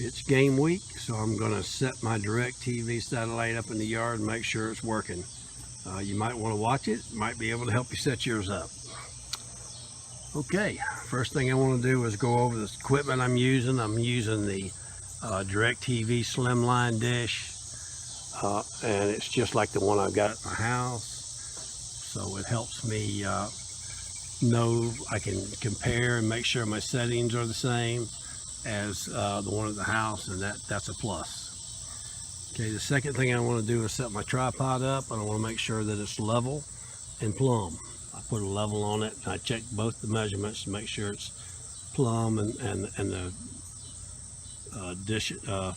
It's game week, so I'm going to set my DirectTV satellite up in the yard and make sure it's working. You might want to watch it. Might be able to help you set yours up. Okay, first thing I want to do is go over the equipment I'm using. I'm using the DirectTV Slimline dish, and it's just like the one I've got at my house. So it helps me know, I can compare and make sure my settings are the same as the one at the house, and that's a plus. Okay, the second thing I want to do is set my tripod up, and I want to make sure that it's level and plumb. I put a level on it, and I check both the measurements to make sure it's plumb and the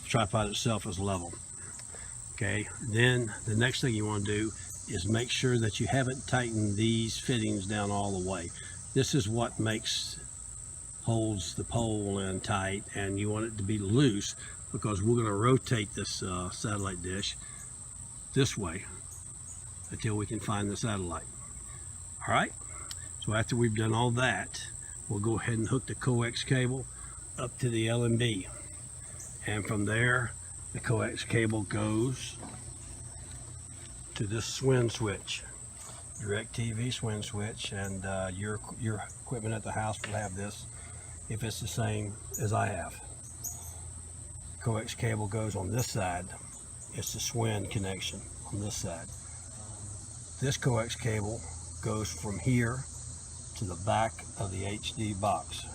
tripod itself is level. Okay, then the next thing you want to do is make sure that you haven't tightened these fittings down all the way. This is what holds the pole in tight, and you want it to be loose because we're going to rotate this satellite dish this way until we can find the satellite. All right, so after we've done all that, we'll go ahead and hook the coax cable up to the LNB, and from there the coax cable goes to this SWIN switch, DirectTV SWIN switch, and your equipment at the house will have this if it's the same as I have. Coax cable goes on this side. It's the SWIN connection on this side. This coax cable goes from here to the back of the HD box.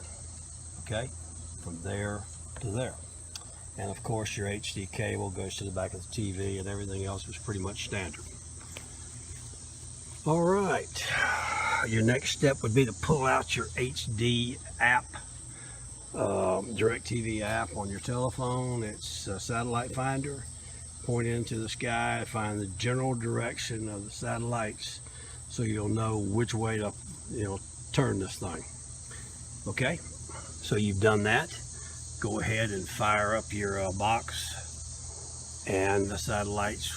Okay, from there to there. And of course your HD cable goes to the back of the TV, and everything else is pretty much standard. All right, your next step would be to pull out your HD app, DirectTV app on your telephone. It's a satellite finder. Point into the sky, find the general direction of the satellites, so you'll know which way to turn this thing. Okay, so you've done that. Go ahead and fire up your box, and the satellites,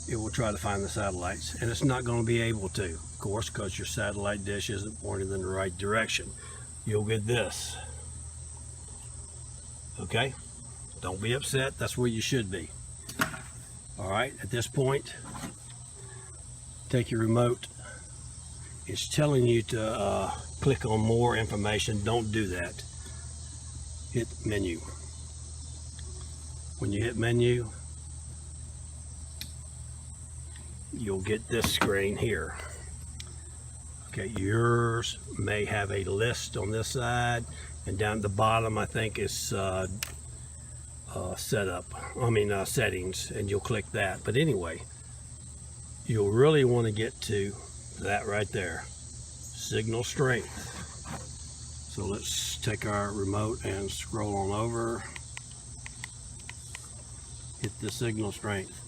it will try to find the satellites, and it's not going to be able to, of course, because your satellite dish isn't pointed in the right direction. You'll get this. Okay, don't be upset, that's where you should be. All right, at this point, take your remote. It's telling you to click on more information. Don't do that. Hit menu. When you hit menu, you'll get this screen here. Okay, yours may have a list on this side, and down at the bottom I think is settings, and you'll click that. But anyway, you'll really want to get to that right there, signal strength. So let's take our remote and scroll on over, hit the signal strength.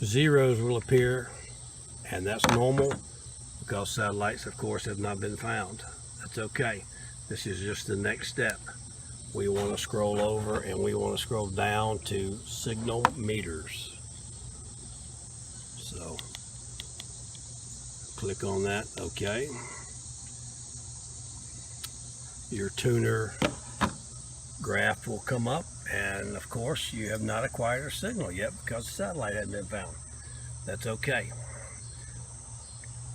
Zeros will appear, and that's normal because satellites, of course, have not been found. That's okay. This is just the next step. We want to scroll over, and we want to scroll down to signal meters. So click on that. Okay. Your tuner graph will come up, and of course you have not acquired a signal yet because the satellite hasn't been found. That's okay.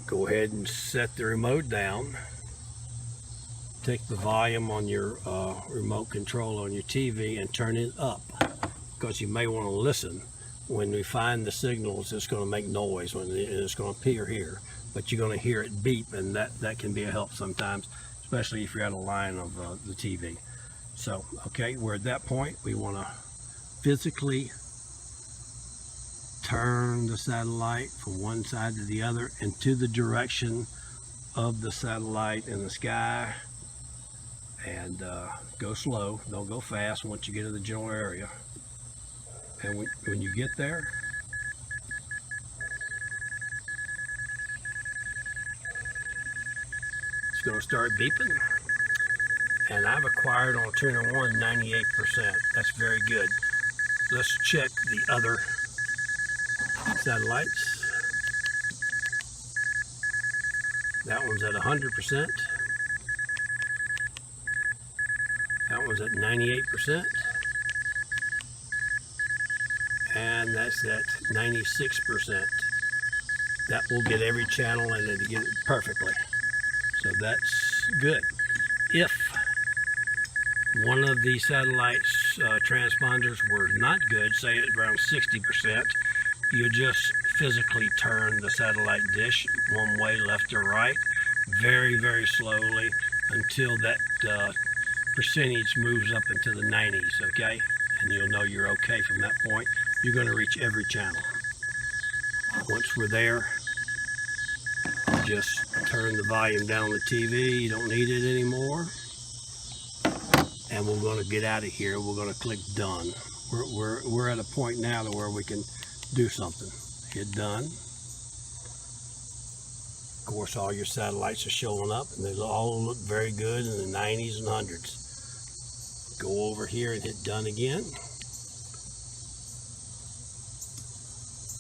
Go ahead and set the remote down. Take the volume on your remote control on your TV and turn it up, because you may want to listen. When we find the signals, it's going to make noise when it's going to appear here, but you're going to hear it beep, and that can be a help sometimes, especially if you're out of line of the TV. So, okay, we're at that point. We want to physically turn the satellite from one side to the other into the direction of the satellite in the sky, and go slow. Don't go fast once you get to the general area. And when you get there, it's going to start beeping. And I've acquired on tuner 1 98%. That's very good. Let's check the other satellites. That one's at 100%. That one's at 98%. And that's at 96%. That will get every channel and it'll get it perfectly. So that's good. If one of the satellites transponders were not good, say it's around 60%, you just physically turn the satellite dish one way, left or right, very, very slowly until that percentage moves up into the 90s, okay? And you'll know you're okay from that point. You're going to reach every channel. Once we're there, just turn the volume down on the TV. You don't need it anymore. And we're going to get out of here. We're going to click done. We're at a point now to where we can do something. Hit done. Of course, all your satellites are showing up, and they all look very good in the 90s and 100s. Go over here and hit done again.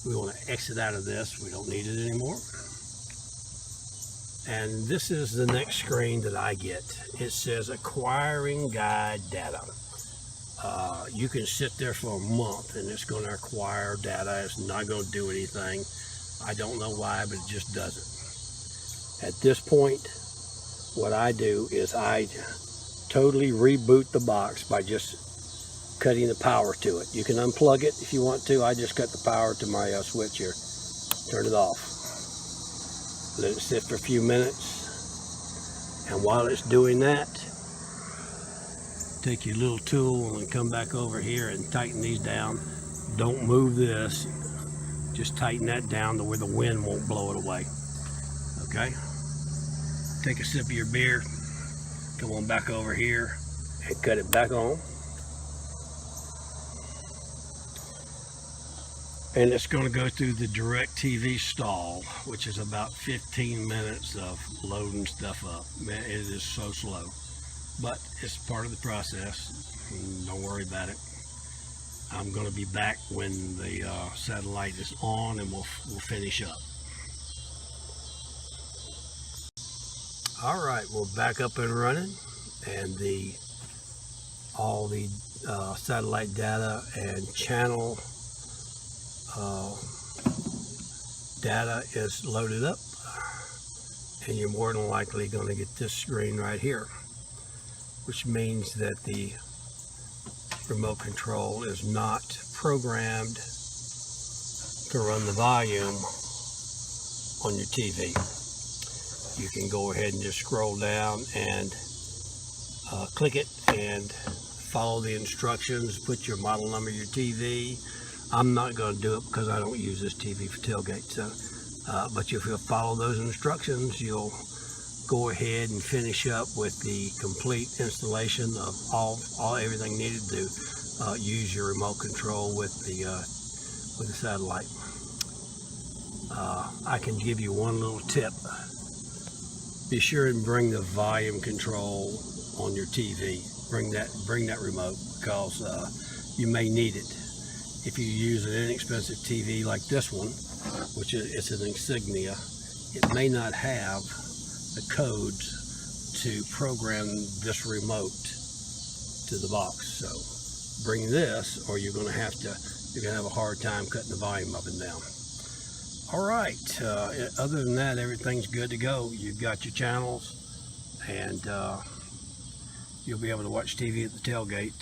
We want to exit out of this. We don't need it anymore. And this is the next screen that I get. It says acquiring guide data. You can sit there for a month and it's going to acquire data. It's not going to do anything. I don't know why, but it just doesn't. At this point, what I do is I totally reboot the box by just cutting the power to it. You can unplug it if you want to. I just cut the power to my switch here. Turn it off. Let it sit for a few minutes. And while it's doing that, take your little tool and come back over here and tighten these down. Don't move this. Just tighten that down to where the wind won't blow it away. Okay? Take a sip of your beer. Come on back over here and cut it back on. And it's going to go through the DirectTV stall, which is about 15 minutes of loading stuff up. Man, it is so slow, but it's part of the process. Don't worry about it. I'm going to be back when the satellite is on, and we'll finish up. All right, we're back up and running, and all the satellite data and channel data is loaded up, and you're more than likely going to get this screen right here, which means that the remote control is not programmed to run the volume on your TV. You can go ahead and just scroll down and click it and follow the instructions, put your model number of your TV. I'm not going to do it because I don't use this TV for Tailgate. So, but if you'll follow those instructions, you'll go ahead and finish up with the complete installation of everything needed to use your remote control with the satellite. I can give you one little tip. Be sure and bring the volume control on your TV. Bring that remote, because you may need it. If you use an inexpensive TV like this one, which it's an Insignia, it may not have the codes to program this remote to the box. So bring this, or you're gonna have a hard time cutting the volume up and down. All right, other than that, everything's good to go. You've got your channels, and you'll be able to watch TV at the tailgate.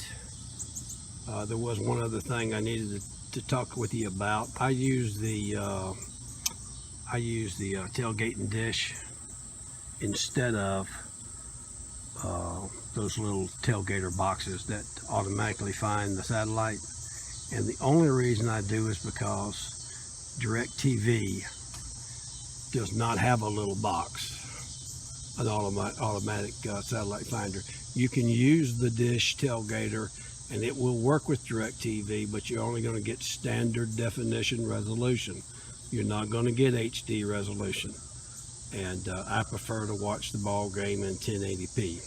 There was one other thing I needed to talk with you about. I use the tailgate and dish instead of those little tailgater boxes that automatically find the satellite. And the only reason I do is because DirectTV does not have a little box, an automatic satellite finder. You can use the dish tailgater and it will work with DirectTV, but you're only going to get standard definition resolution. You're not going to get HD resolution. And I prefer to watch the ball game in 1080p.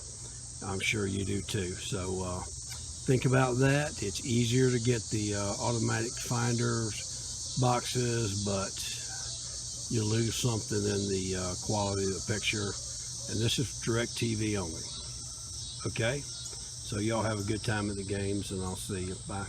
I'm sure you do too. So think about that. It's easier to get the automatic finders boxes, but you lose something in the quality of the picture. And this is DirectTV only. Okay? So y'all have a good time at the games, and I'll see you. Bye.